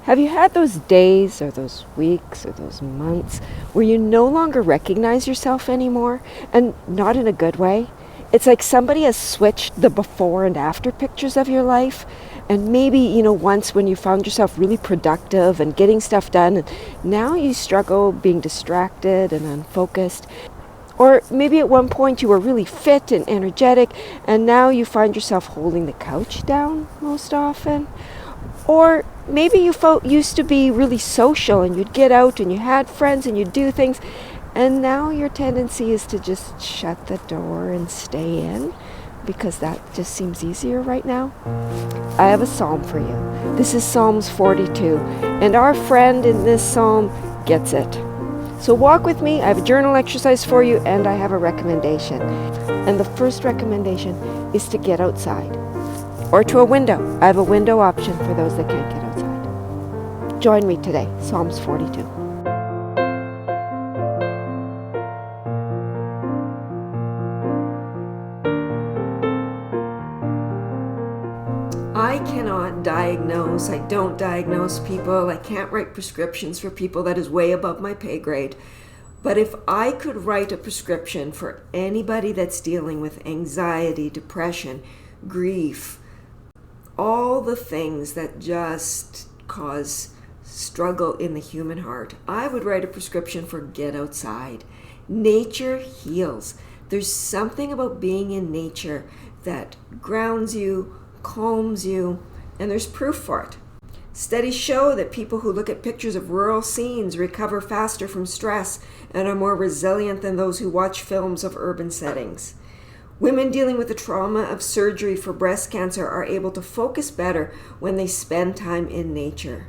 Have you had those days or those weeks or those months where you no longer recognize yourself anymore, and not in a good way? It's like somebody has switched the before and after pictures of your life. And maybe, once when you found yourself really productive and getting stuff done, and now you struggle being distracted and unfocused. Or maybe at one point you were really fit and energetic, and now you find yourself holding the couch down most often. Or maybe you used to be really social and you'd get out and you had friends and you'd do things, and now your tendency is to just shut the door and stay in because that just seems easier right now. I have a psalm for you. This is Psalms 42, and our friend in this psalm gets it. So walk with me. I have a journal exercise for you, and I have a recommendation. And the first recommendation is to get outside or to a window. I have a window option for those that can't get outside. Join me today, Psalms 42. I cannot diagnose. I don't diagnose people. I can't write prescriptions for people. That is way above my pay grade. But if I could write a prescription for anybody that's dealing with anxiety, depression, grief, all the things that just cause struggle in the human heart, I would write a prescription for get outside. Nature heals. There's something about being in nature that grounds you, calms you, and there's proof for it. Studies show that people who look at pictures of rural scenes recover faster from stress and are more resilient than those who watch films of urban settings. Women dealing with the trauma of surgery for breast cancer are able to focus better when they spend time in nature.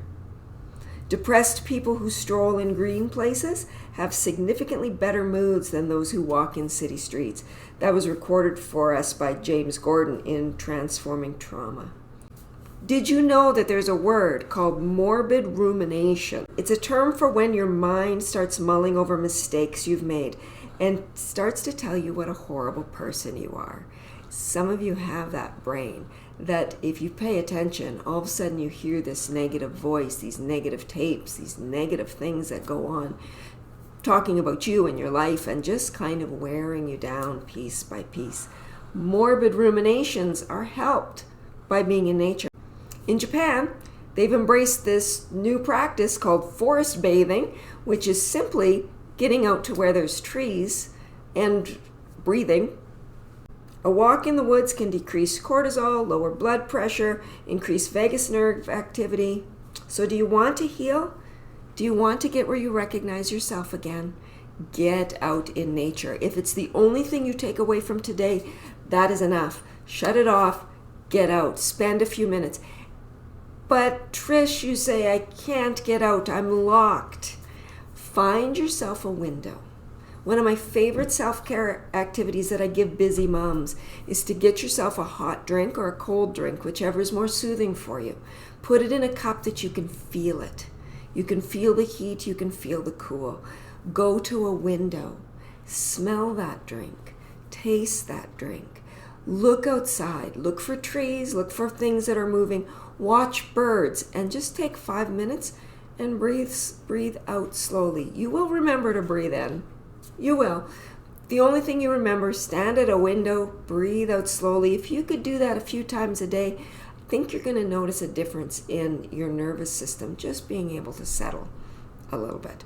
Depressed people who stroll in green places have significantly better moods than those who walk in city streets. That was recorded for us by James Gordon in Transforming Trauma. Did you know that there's a word called morbid rumination? It's a term for when your mind starts mulling over mistakes you've made and starts to tell you what a horrible person you are. Some of you have that brain that if you pay attention, all of a sudden you hear this negative voice, these negative tapes, these negative things that go on, talking about you and your life and just kind of wearing you down piece by piece. Morbid ruminations are helped by being in nature. In Japan, they've embraced this new practice called forest bathing, which is simply getting out to where there's trees and breathing. A walk in the woods can decrease cortisol, lower blood pressure, increase vagus nerve activity. So do you want to heal? Do you want to get where you recognize yourself again? Get out in nature. If it's the only thing you take away from today, that is enough. Shut it off, get out, spend a few minutes. But Trish, you say, I can't get out, I'm locked. Find yourself a window. One of my favorite self-care activities that I give busy moms is to get yourself a hot drink or a cold drink, whichever is more soothing for you. Put it in a cup that you can feel it. You can feel the heat, you can feel the cool. Go to a window, smell that drink, taste that drink. Look outside, look for trees, look for things that are moving, watch birds, and just take 5 minutes and breathe out slowly. You will remember to breathe in. You will. The only thing you remember, stand at a window, breathe out slowly. If you could do that a few times a day, I think you're going to notice a difference in your nervous system, just being able to settle a little bit.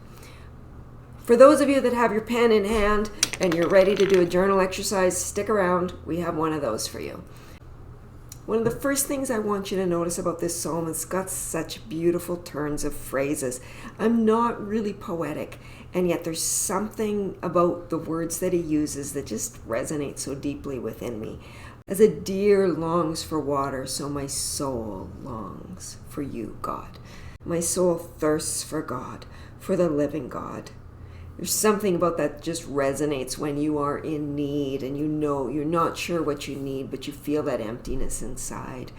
For those of you that have your pen in hand and you're ready to do a journal exercise, stick around. We have one of those for you. One of the first things I want you to notice about this psalm is it's got such beautiful turns of phrases. I'm not really poetic, and yet there's something about the words that he uses that just resonates so deeply within me. As a deer longs for water, so my soul longs for you, God. My soul thirsts for God, for the living God. There's something about that just resonates when you are in need and you know you're not sure what you need, but you feel that emptiness inside.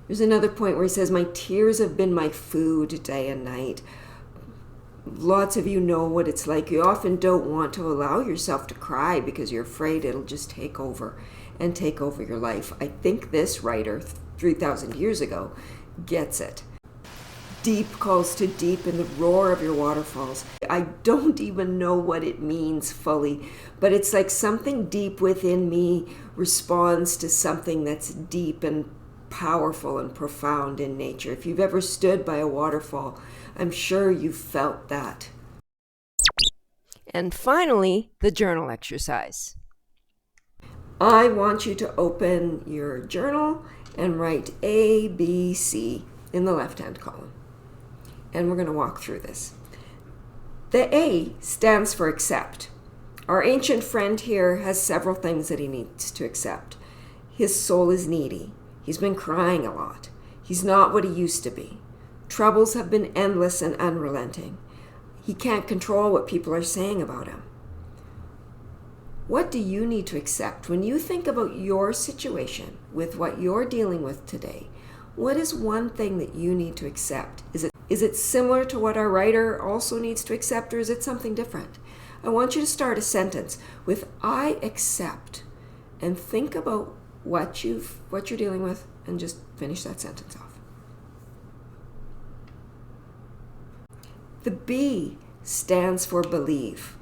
There's another point where he says, my tears have been my food day and night. Lots of you know what it's like. You often don't want to allow yourself to cry because you're afraid it'll just take over and take over your life. I think this writer, 3,000 years ago, gets it. deep calls to deep in the roar of your waterfalls. I don't even know what it means fully, but it's like something deep within me responds to something that's deep and powerful and profound in nature. If you've ever stood by a waterfall, I'm sure you've felt that. And finally, the journal exercise. I want you to open your journal and write A, B, C in the left-hand column. And we're going to walk through this. The A stands for accept. Our ancient friend here has several things that he needs to accept. His soul is needy. He's been crying a lot. He's not what he used to be. Troubles have been endless and unrelenting. He can't control what people are saying about him. What do you need to accept? When you think about your situation with what you're dealing with today, what is one thing that you need to accept? Is it similar to what our writer also needs to accept, or is it something different? I want you to start a sentence with I accept, and think about what you're dealing with, and just finish that sentence off. The B stands for believe.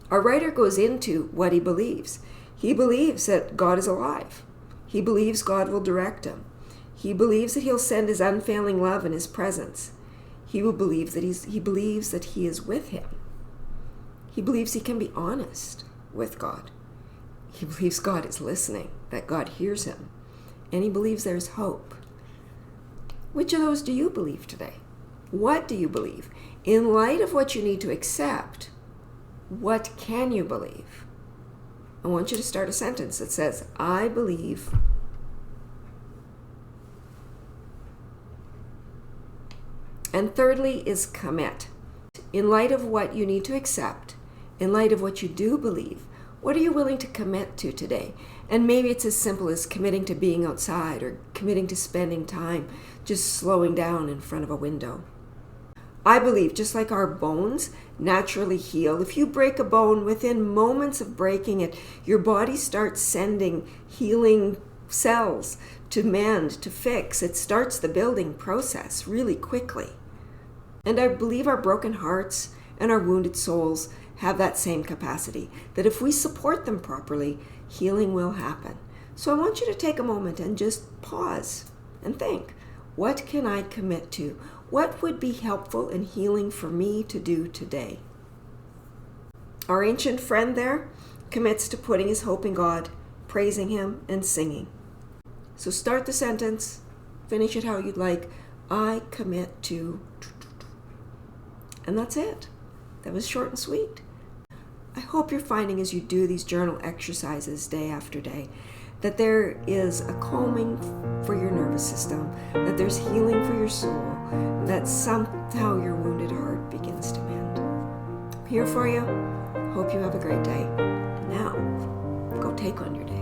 Our writer goes into what he believes. He believes that God is alive. He believes God will direct him. He believes that he'll send his unfailing love and his presence. He believes that he is with him. He believes he can be honest with God. He believes God is listening, that God hears him. And he believes there's hope. Which of those do you believe today? What do you believe? In light of what you need to accept, what can you believe? I want you to start a sentence that says, I believe. And thirdly is commit. In light of what you need to accept, in light of what you do believe, what are you willing to commit to today? And maybe it's as simple as committing to being outside, or committing to spending time just slowing down in front of a window. I believe just like our bones naturally heal, if you break a bone, within moments of breaking it, your body starts sending healing cells to mend, to fix. It starts the building process really quickly. And I believe our broken hearts and our wounded souls have that same capacity, that if we support them properly, healing will happen. So I want you to take a moment and just pause and think, what can I commit to? What would be helpful and healing for me to do today? Our ancient friend there commits to putting his hope in God, praising him, and singing. So start the sentence, finish it how you'd like. I commit to... And that's it. That was short and sweet. I hope you're finding as you do these journal exercises day after day that there is a calming for your nervous system, that there's healing for your soul, that somehow your wounded heart begins to mend. I'm here for you. Hope you have a great day. Now, go take on your day.